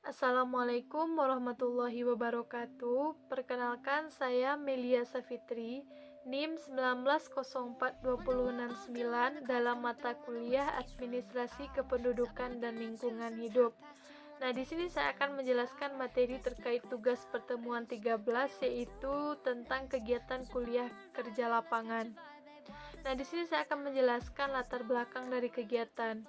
Assalamualaikum warahmatullahi wabarakatuh. Perkenalkan, saya Melia Safitri, NIM 1904269 dalam mata kuliah Administrasi Kependudukan dan Lingkungan Hidup. Nah, di sini saya akan menjelaskan materi terkait tugas pertemuan 13, yaitu tentang kegiatan kuliah kerja lapangan. Nah, di sini saya akan menjelaskan latar belakang dari kegiatan.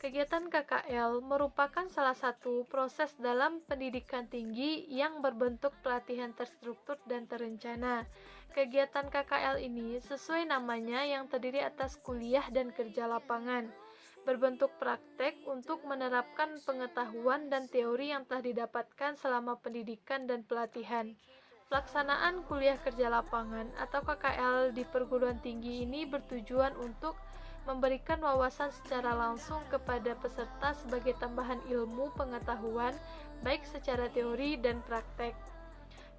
Kegiatan KKL merupakan salah satu proses dalam pendidikan tinggi yang berbentuk pelatihan terstruktur dan terencana. Kegiatan KKL ini sesuai namanya yang terdiri atas kuliah dan kerja lapangan, berbentuk praktek untuk menerapkan pengetahuan dan teori yang telah didapatkan selama pendidikan dan pelatihan. Pelaksanaan kuliah kerja lapangan atau KKL di perguruan tinggi ini bertujuan untuk memberikan wawasan secara langsung kepada peserta sebagai tambahan ilmu pengetahuan, baik secara teori dan praktek.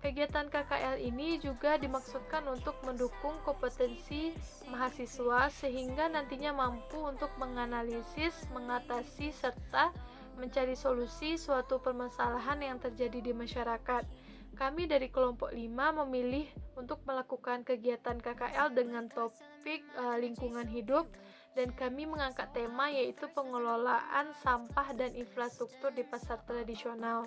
Kegiatan KKL ini juga dimaksudkan untuk mendukung kompetensi mahasiswa sehingga nantinya mampu untuk menganalisis, mengatasi, serta mencari solusi suatu permasalahan yang terjadi di masyarakat. Kami dari kelompok 5 memilih untuk melakukan kegiatan KKL dengan topik lingkungan hidup, dan kami mengangkat tema yaitu pengelolaan sampah dan infrastruktur di pasar tradisional.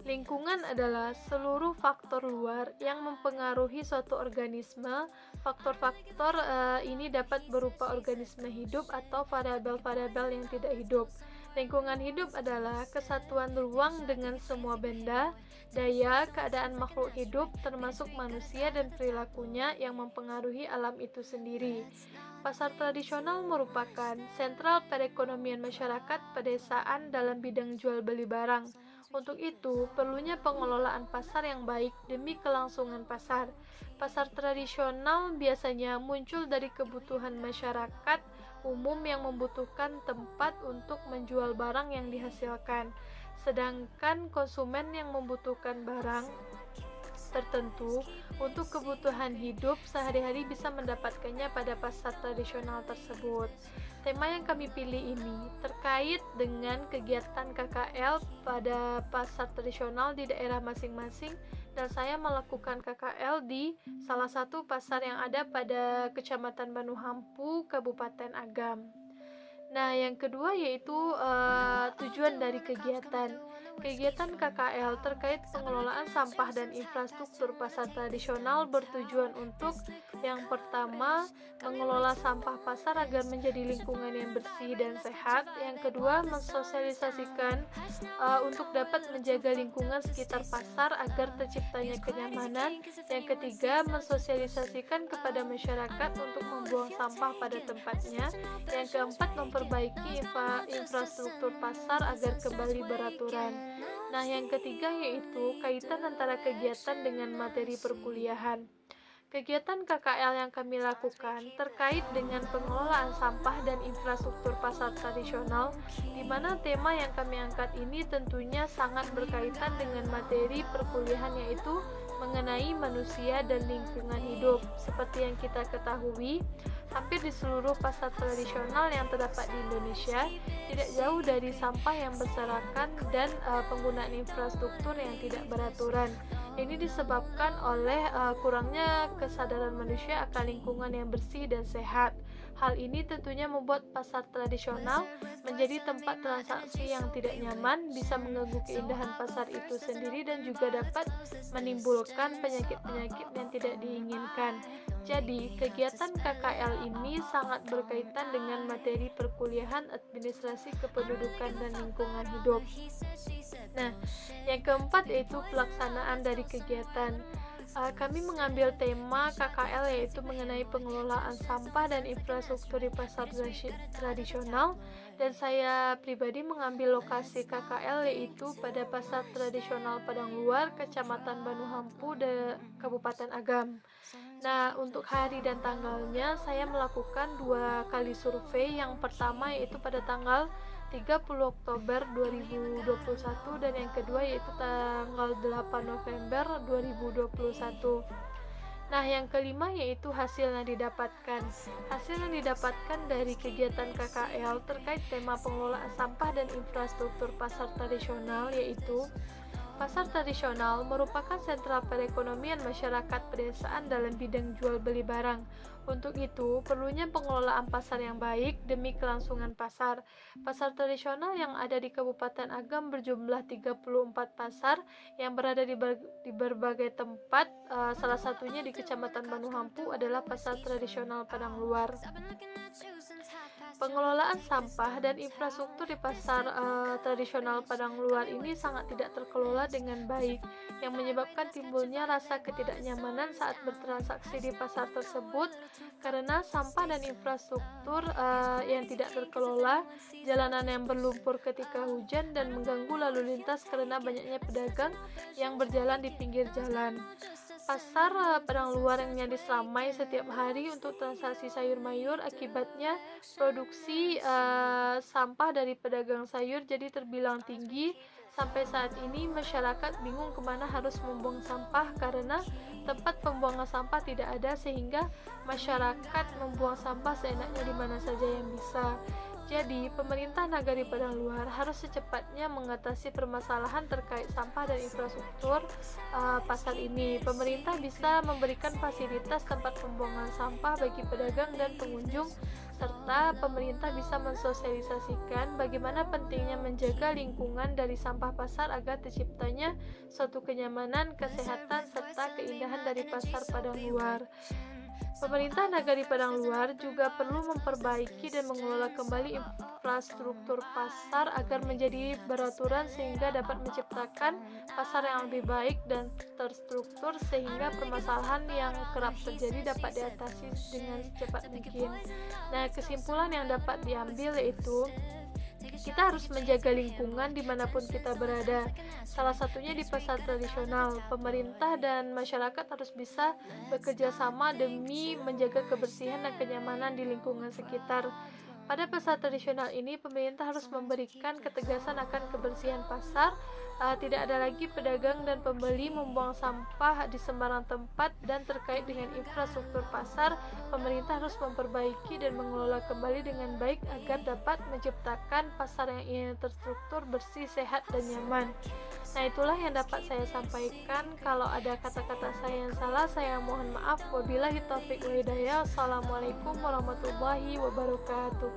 Lingkungan adalah seluruh faktor luar yang mempengaruhi suatu organisme. Faktor-faktor ini dapat berupa organisme hidup atau variabel-variabel yang tidak hidup. Lingkungan hidup adalah kesatuan ruang dengan semua benda, daya, keadaan makhluk hidup, termasuk manusia dan perilakunya yang mempengaruhi alam itu sendiri. Pasar tradisional merupakan sentral perekonomian masyarakat pedesaan dalam bidang jual beli barang. Untuk itu, perlunya pengelolaan pasar yang baik demi kelangsungan pasar. Pasar tradisional biasanya muncul dari kebutuhan masyarakat umum yang membutuhkan tempat untuk menjual barang yang dihasilkan, sedangkan konsumen yang membutuhkan barang tertentu untuk kebutuhan hidup sehari-hari bisa mendapatkannya pada pasar tradisional tersebut. Tema yang kami pilih ini terkait dengan kegiatan KKL pada pasar tradisional di daerah masing-masing, dan saya melakukan KKL di salah satu pasar yang ada pada Kecamatan Banuhampu, Kabupaten Agam. Nah, yang kedua yaitu tujuan dari kegiatan. Kegiatan KKL terkait pengelolaan sampah dan infrastruktur pasar tradisional bertujuan untuk yang pertama, mengelola sampah pasar agar menjadi lingkungan yang bersih dan sehat. Yang kedua, mensosialisasikan untuk dapat menjaga lingkungan sekitar pasar agar terciptanya kenyamanan. Yang ketiga, mensosialisasikan kepada masyarakat untuk membuang sampah pada tempatnya. Yang keempat, memperbaiki infrastruktur pasar agar kembali beraturan. Nah, yang ketiga yaitu kaitan antara kegiatan dengan materi perkuliahan. Kegiatan KKL yang kami lakukan terkait dengan pengelolaan sampah dan infrastruktur pasar tradisional, di mana tema yang kami angkat ini tentunya sangat berkaitan dengan materi perkuliahan, yaitu mengenai manusia dan lingkungan hidup. Seperti yang kita ketahui, hampir di seluruh pasar tradisional yang terdapat di Indonesia tidak jauh dari sampah yang berserakan dan penggunaan infrastruktur yang tidak beraturan. Ini disebabkan oleh kurangnya kesadaran manusia akan lingkungan yang bersih dan sehat. Hal ini tentunya membuat pasar tradisional menjadi tempat transaksi yang tidak nyaman, bisa mengganggu keindahan pasar itu sendiri, dan juga dapat menimbulkan penyakit-penyakit yang tidak diinginkan. Jadi, kegiatan KKL ini sangat berkaitan dengan materi perkuliahan Administrasi Kependudukan dan Lingkungan Hidup. Nah, yang keempat yaitu pelaksanaan dari kegiatan. Kami mengambil tema KKL yaitu mengenai pengelolaan sampah dan infrastruktur di pasar tradisional, dan saya pribadi mengambil lokasi KKL yaitu pada pasar tradisional Padang Luar, Kecamatan Banuhampu, Kabupaten Agam. Nah, untuk hari dan tanggalnya saya melakukan 2 kali survei. Yang pertama yaitu pada tanggal 30 Oktober 2021 dan yang kedua yaitu tanggal 8 November 2021. Nah, yang kelima yaitu hasil yang didapatkan. Hasil yang didapatkan dari kegiatan KKL terkait tema pengelolaan sampah dan infrastruktur pasar tradisional yaitu pasar tradisional merupakan sentral perekonomian masyarakat pedesaan dalam bidang jual beli barang. Untuk itu, perlunya pengelolaan pasar yang baik demi kelangsungan pasar. Pasar tradisional yang ada di Kabupaten Agam berjumlah 34 pasar yang berada di berbagai tempat, salah satunya di Kecamatan Manuhampu adalah Pasar Tradisional Padang Luar. Pengelolaan sampah dan infrastruktur di pasar tradisional Padang Luar ini sangat tidak terkelola dengan baik, yang menyebabkan timbulnya rasa ketidaknyamanan saat bertransaksi di pasar tersebut karena sampah dan infrastruktur yang tidak terkelola, jalanan yang berlumpur ketika hujan dan mengganggu lalu lintas karena banyaknya pedagang yang berjalan di pinggir jalan. Pasar Padang Luar yang nyaris ramai setiap hari untuk transaksi sayur mayur, akibatnya produksi sampah dari pedagang sayur jadi terbilang tinggi. Sampai saat ini masyarakat bingung kemana harus membuang sampah karena tempat pembuangan sampah tidak ada, sehingga masyarakat membuang sampah seenaknya di mana saja yang bisa. Jadi, pemerintah Nagari Padang Luar harus secepatnya mengatasi permasalahan terkait sampah dan infrastruktur pasar ini. Pemerintah bisa memberikan fasilitas tempat pembuangan sampah bagi pedagang dan pengunjung, serta pemerintah bisa mensosialisasikan bagaimana pentingnya menjaga lingkungan dari sampah pasar agar terciptanya suatu kenyamanan, kesehatan, serta keindahan dari pasar Padang Luar. Pemerintah Nagari Padang Luar juga perlu memperbaiki dan mengelola kembali infrastruktur pasar agar menjadi beraturan sehingga dapat menciptakan pasar yang lebih baik dan terstruktur sehingga permasalahan yang kerap terjadi dapat diatasi dengan secepat mungkin. Nah, kesimpulan yang dapat diambil yaitu kita harus menjaga lingkungan dimanapun kita berada. Salah satunya di pasar tradisional. Pemerintah dan masyarakat harus bisa bekerja sama demi menjaga kebersihan dan kenyamanan di lingkungan sekitar. Pada pasar tradisional ini, pemerintah harus memberikan ketegasan akan kebersihan pasar. Tidak ada lagi pedagang dan pembeli membuang sampah di sembarang tempat, dan terkait dengan infrastruktur pasar, pemerintah harus memperbaiki dan mengelola kembali dengan baik agar dapat menciptakan pasar yang terstruktur, bersih, sehat, dan nyaman. Nah, itulah yang dapat saya sampaikan. Kalau ada kata-kata saya yang salah, saya mohon maaf. Wabillahi taufiq wa hidayah. Assalamualaikum warahmatullahi wabarakatuh.